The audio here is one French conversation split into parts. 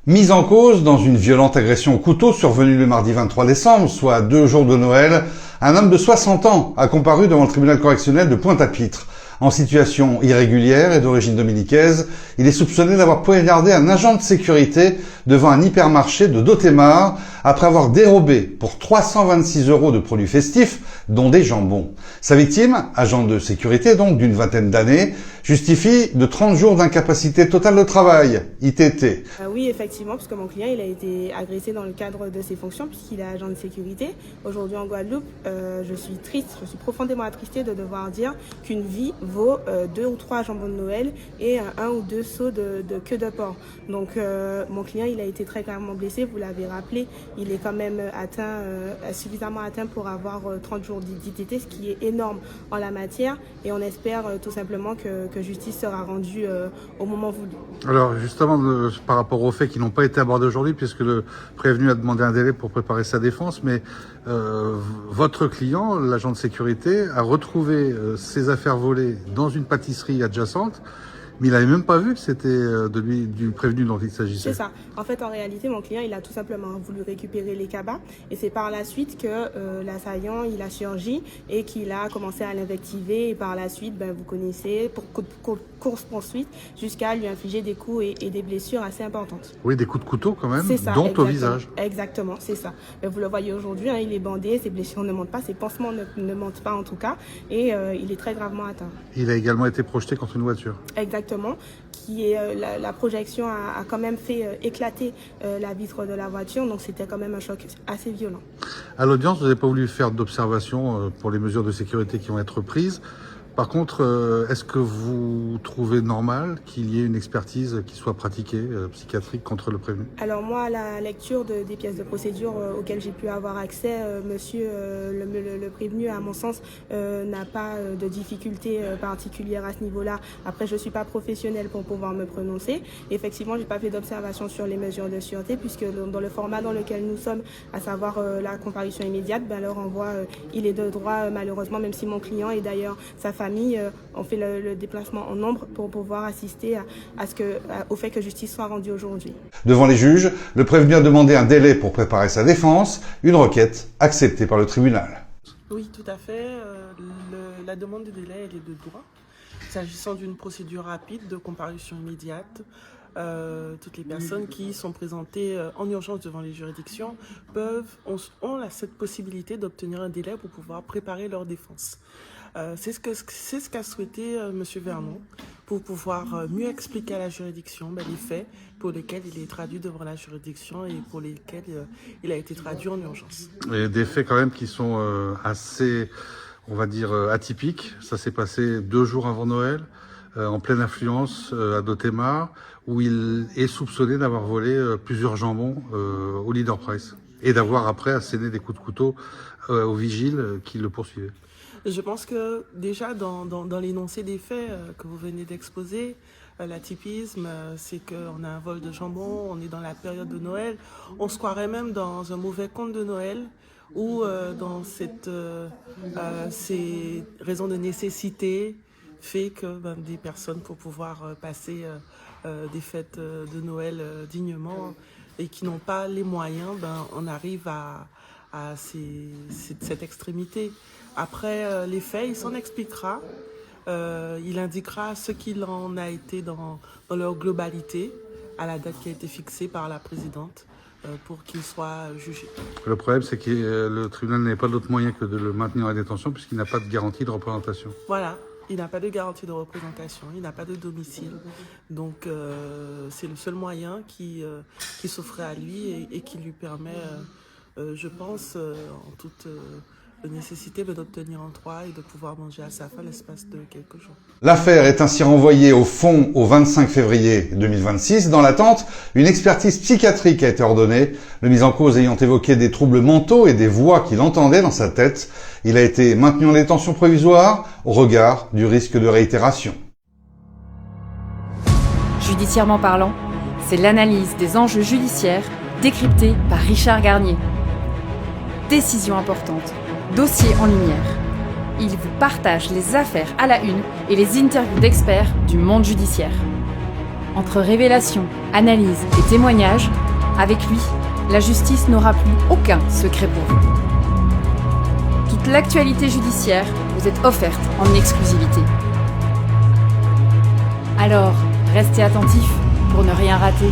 Mis en cause dans une violente agression au couteau survenue le mardi 23 décembre, soit 2 jours de Noël, un homme de 60 ans a comparu devant le tribunal correctionnel de Pointe-à-Pitre. En situation irrégulière et d'origine dominicaise, il est soupçonné d'avoir poignardé un agent de sécurité devant un hypermarché de Dotemar après avoir dérobé pour 326 € de produits festifs, dont des jambons. Sa victime, agent de sécurité donc d'une vingtaine d'années, justifie de 30 jours d'incapacité totale de travail, ITT. Oui, effectivement, parce que mon client il a été agressé dans le cadre de ses fonctions puisqu'il est agent de sécurité. Aujourd'hui en Guadeloupe, je suis triste, je suis profondément attristée de devoir dire qu'une vie vaut 2 ou 3 jambons de Noël et 1 ou 2 seaux de queue de porc. Donc mon client il a été très gravement blessé, vous l'avez rappelé, il est quand même atteint, suffisamment atteint pour avoir 30 jours d'ITT, ce qui est énorme en la matière, et on espère tout simplement que justice sera rendue au moment voulu. Alors justement, par rapport aux faits qui n'ont pas été abordés aujourd'hui, puisque le prévenu a demandé un délai pour préparer sa défense, mais votre client, l'agent de sécurité, a retrouvé ses affaires volées dans une pâtisserie adjacente, mais il n'avait même pas vu que c'était du prévenu dont il s'agissait. C'est ça. En fait, en réalité, mon client, il a tout simplement voulu récupérer les cabas, et c'est par la suite que l'assaillant, il a surgi et qu'il a commencé à l'invectiver, et par la suite, vous connaissez, pour course-poursuite, jusqu'à lui infliger des coups et des blessures assez importantes. Oui, des coups de couteau quand même, ça, dont exactement. Au visage. Exactement, c'est ça. Mais vous le voyez aujourd'hui, il est bandé, ses blessures ne montent pas, ses pansements ne montent pas en tout cas, et il est très gravement atteint. Il a également été projeté contre une voiture. Exactement, qui est la projection a quand même fait éclater la vitre de la voiture, donc c'était quand même un choc assez violent. À l'audience, vous n'avez pas voulu faire d'observation pour les mesures de sécurité qui vont être prises. Par contre, est-ce que vous trouvez normal qu'il y ait une expertise qui soit pratiquée, psychiatrique, contre le prévenu? Alors moi, à la lecture des pièces de procédure auxquelles j'ai pu avoir accès, monsieur le prévenu, à mon sens, n'a pas de difficulté particulière à ce niveau-là. Après, je suis pas professionnelle pour pouvoir me prononcer. Effectivement, j'ai pas fait d'observation sur les mesures de sûreté, puisque dans le format dans lequel nous sommes, à savoir la comparution immédiate, le renvoi, il est de droit, malheureusement, même si mon client et d'ailleurs sa famille ont fait le déplacement en nombre pour pouvoir assister au fait que justice soit rendue aujourd'hui. Devant les juges, le prévenu a demandé un délai pour préparer sa défense, une requête acceptée par le tribunal. Oui, tout à fait. La demande de délai, elle est de droit. S'agissant d'une procédure rapide de comparution immédiate, toutes les personnes qui sont présentées en urgence devant les juridictions ont cette possibilité d'obtenir un délai pour pouvoir préparer leur défense. C'est ce qu'a souhaité M. Vernon pour pouvoir mieux expliquer à la juridiction les faits pour lesquels il est traduit devant la juridiction et pour lesquels il a été traduit en urgence. Et des faits quand même qui sont assez, on va dire, atypiques. Ça s'est passé 2 jours avant Noël, en pleine affluence à Dotemar, où il est soupçonné d'avoir volé plusieurs jambons au Leader Price et d'avoir après asséné des coups de couteau aux vigiles qui le poursuivaient. Je pense que déjà dans l'énoncé des faits que vous venez d'exposer, l'atypisme, c'est qu'on a un vol de jambon, on est dans la période de Noël, on se croirait même dans un mauvais conte de Noël où dans ces raisons de nécessité fait que des personnes pour pouvoir passer des fêtes de Noël dignement et qui n'ont pas les moyens, on arrive à cette extrémité. Après les faits, il s'en expliquera, il indiquera ce qu'il en a été dans leur globalité à la date qui a été fixée par la présidente pour qu'il soit jugé. Le problème, c'est que le tribunal n'a pas d'autre moyen que de le maintenir en détention puisqu'il n'a pas de garantie de représentation. Voilà, il n'a pas de garantie de représentation, il n'a pas de domicile. Donc c'est le seul moyen qui s'offrait à lui et qui lui permet, je pense, en toute nécessité d'obtenir un droit et de pouvoir manger à sa faim l'espace de quelques jours. L'affaire est ainsi renvoyée au fond au 25 février 2026. Dans l'attente, une expertise psychiatrique a été ordonnée. Le mis en cause ayant évoqué des troubles mentaux et des voix qu'il entendait dans sa tête, il a été maintenu en détention provisoire au regard du risque de réitération. Judiciairement parlant, c'est l'analyse des enjeux judiciaires décryptée par Richard Garnier. Décision importante. Dossier en lumière. Il vous partage les affaires à la une et les interviews d'experts du monde judiciaire. Entre révélations, analyses et témoignages, avec lui, la justice n'aura plus aucun secret pour vous. Toute l'actualité judiciaire vous est offerte en exclusivité. Alors, restez attentifs pour ne rien rater.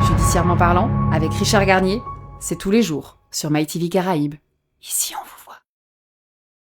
Judiciairement parlant, avec Richard Garnier, c'est tous les jours sur MyTV Caraïbes. Ici, on vous